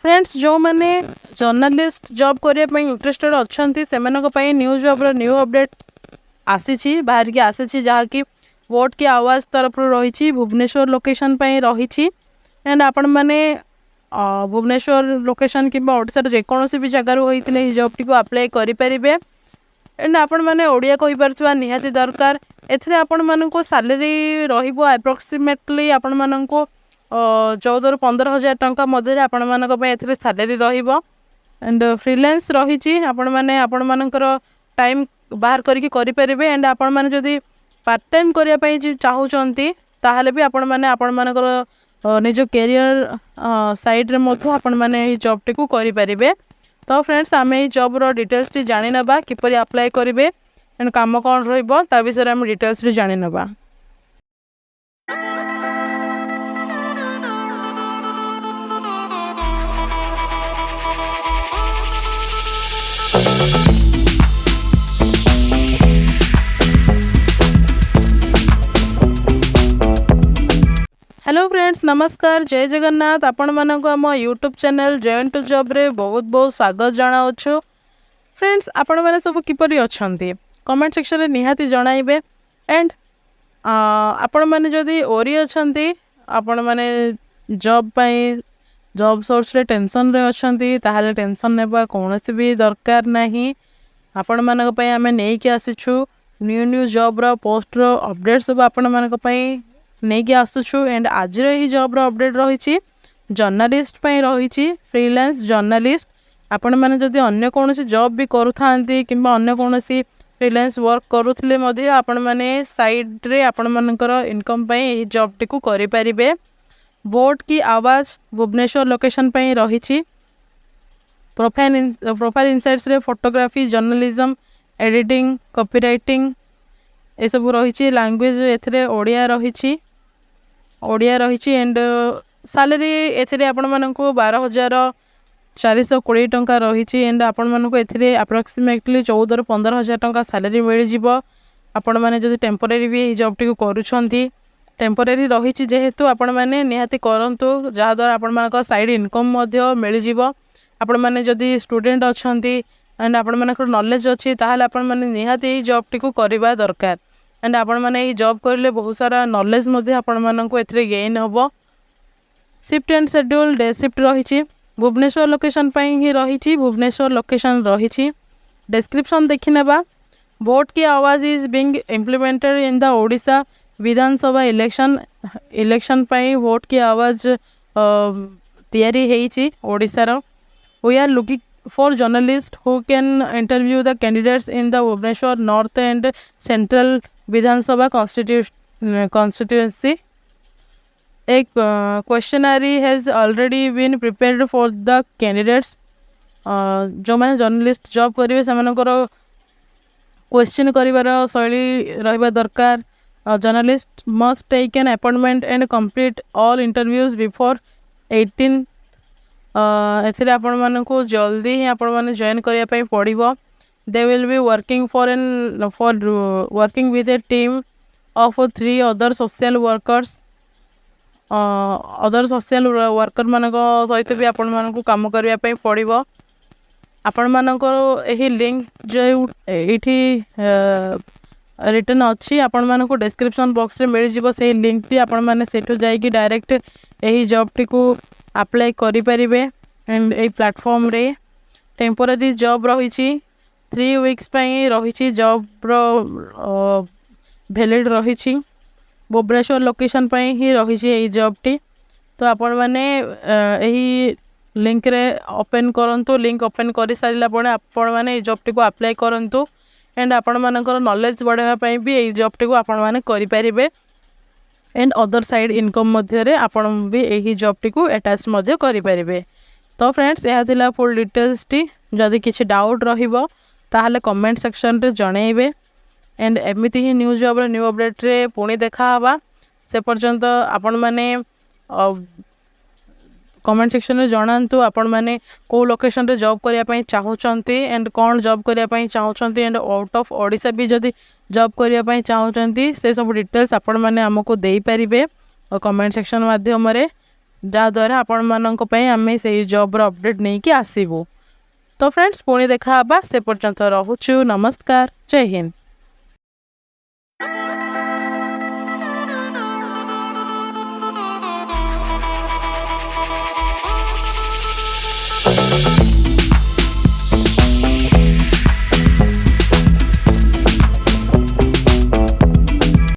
Friends जो मैंने journalist job करने इंटरेस्टेड अच्छा से न्यू जॉब्र न्यू अपडेट आसी बाहर की आसी जहाँकि वोट की आवाज़ तरफ रही भुवनेश्वर लोकेशन रही एंड आपण मैंने भुवनेश्वर लोकेशन कि ओडिशार जेकोसी भी जगार होते हैं जॉब टी अप्लाई करें एंड आपण मैंने ओडिया कहीपर निहाती दरकार एथिरे आपण मानक सैलरी रहिबो एप्रोक्सीमेटली आपण मानक 14 ରୁ 15,000 टंका मध्य आपण मानक एथिरे सैलरी रहिबो एंड फ्रीलांस रही आपण मैंने आपण मानकर टाइम बाहर करके करि परिबे एंड आपण माने जदी पार्ट टाइम करिया पई चाहूचंती ताहले भी आपण माने आपण मानकर निज कैरियर साइड रे मथो आपण माने ई जॉब टी को करि परिबे। तो फ्रेंड्स आम ये जॉब्र डिटेल्स टी जानि नबा किपरि अप्लाई करिवे एंड काम कौन रहिबो ता विषय आम डिटेल्स टी जानि नबा। हेलो फ्रेंड्स नमस्कार जय जगन्नाथ आपण मानक आम यूट्यूब चैनल जॉइन टू जॉब रे बहुत बहुत स्वागत जनावछु। फ्रेंड्स आपण मैंने सब किपरि अछंती कमेंट सेक्शन रे निहाती जणाइबे एंड आपण मैंने जदि ओरी अछंती आपण मैंने जॉब पाई जॉब सोर्स रे टेंशन रे अछंती ताहाले टेंशन नेबा कोनोसी भी दरकार नाही। आपण मानक पई आमे नै के आसीछु न्यू न्यू जॉब रो पोस्ट रो अपडेट सब आपण मानक पई नहीं कि आसुछु एंड आज ही जॉब रो अपडेट रही जर्नलिस्ट रही फ्रीलांस जर्नलिस्ट आपण मैंने जदि अन्य कौन जॉब भी करूथांती किंबा अन्य कौन फ्रीलांस वर्क करुथिले मध्ये आपण मैंने साइड रे आपण मानकर इनकम पई एही जॉब टी को करि परिबे। वोट की आवाज़ भुवनेश्वर लोकेशन रही प्रोफाइल इनसाइट्स रे फोटोग्राफी जर्नलिज्म एडिटिंग कॉपीराइटिंग ये सब रही लैंग्वेज एथिरे ओडिया रही एंड सैलरी एथिरे आपण मानक 12,420 टंका रही एंड आपण मानक एथिरे अप्रोक्सीमेटली 14 ରୁ 15,000 टंका सैलरी मिल जिवो। आपण माने जदि टेम्परेरी भी जॉब टी को करूछंती टेम्परेरी रही जेहेतु आपण माने निहाती करंतु जहा द्वारा आपण मानक साइड इनकम मध्य मिल जिवो। आपण माने जदि स्टूडेंट अछंती एंड आपण मानक नॉलेज अछि ताहाले आपण माने निहाती जॉब टी को करबा दरकार एंड आपण माने ई जॉब करले बहुत सारा नॉलेज मध्ये आपण मानक एथिरे गेन होबो। Shift and schedule day shift रही भुवनेश्वर लोकेशन ही रही भुवनेश्वर लोकेशन रही डिस्क्रिप्शन देखि नेबा। वोट की आवाज़ is being implemented in the Odisha Vidhansabha election vote की आवाज़ तैयारी हेइची ओडिशा रो। We are looking for journalists who can interview the candidates in the Bhubaneswar North and Central Vidhan Sabha constituency. A questionnaire has already been prepared for the candidates. जो मैंने journalist job करेंगे से question करिवार शैली रहिबा दरकार। Journalist must take an appointment and complete all interviews before 18 एथिरे आपण मानकु जल्दी ही आपण माने जॉइन करिया पई पड़िबो। They will be working for working with a team of 3 other social workers. Other social worker मानक सहित भी आपण मानकु काम करिया पई पड़िबो। आपण मानकर एही लिंक जो एठी रिटर्न अच्छी आपण मानकु डिस्क्रिप्शन बॉक्स रे मिल जिवो से लिंक टी आपण माने सेठो जाई कि डायरेक्ट एही जॉब टी को अप्लाई करि परिबे एंड ए प्लेटफॉर्म रे टेम्परेरी जॉब रही 3 वीक्स पई रही जॉब रो वैलिड रही भुवनेश्वर लोकेशन पई ही रही ए जॉब टी। तो आपण माने एही लिंक रे ओपन करंतु लिंक ओपन करि सारिला पणे आपण माने ए जॉब टी को अप्लाई करंतु एंड आपण मानकर नॉलेज बढ़ावा पई भी ए जॉब टी को आपण माने करि परिबे एंड अदर साइड इनकम मध्य रे आपण भी एही जॉब टी को अटैच मध्य करि परिबे। तो फ्रेंड्स यह थिला फुल डिटेल्स टी जदि किछि डाउट रहिबो ताहले कमेंट सेक्शन रे जणैबे एंड एमिति ही न्यू जॉब रे न्यू अपडेट रे पुणी देखा हवा से पर्यंत आपण माने कमेंट सेक्शन रे जणांतु आपण माने को लोकेशन रे जॉब करिया पई चाहउचंती एंड कोन जॉब करिया पई चाहउचंती एंड आउट ऑफ ओडिशा भी जदि जॉब करिया पई चाहउचंती से सब डिटेल्स आपण माने हमको देई परिबे कमेंट सेक्शन माध्यम रे। ଯାହାଦ୍ୱାରା ଆପଣମାନଙ୍କ ପାଇଁ ଆମେ ସେଇ ଜବ୍ର ଅପଡ଼େଟ୍ ନେଇକି ଆସିବୁ। ତ ଫ୍ରେଣ୍ଡସ୍ ପୁଣି ଦେଖା ହେବା, ସେ ପର୍ଯ୍ୟନ୍ତ ରହୁଛୁ। ନମସ୍କାର, ଜୟ ହିନ୍ଦ।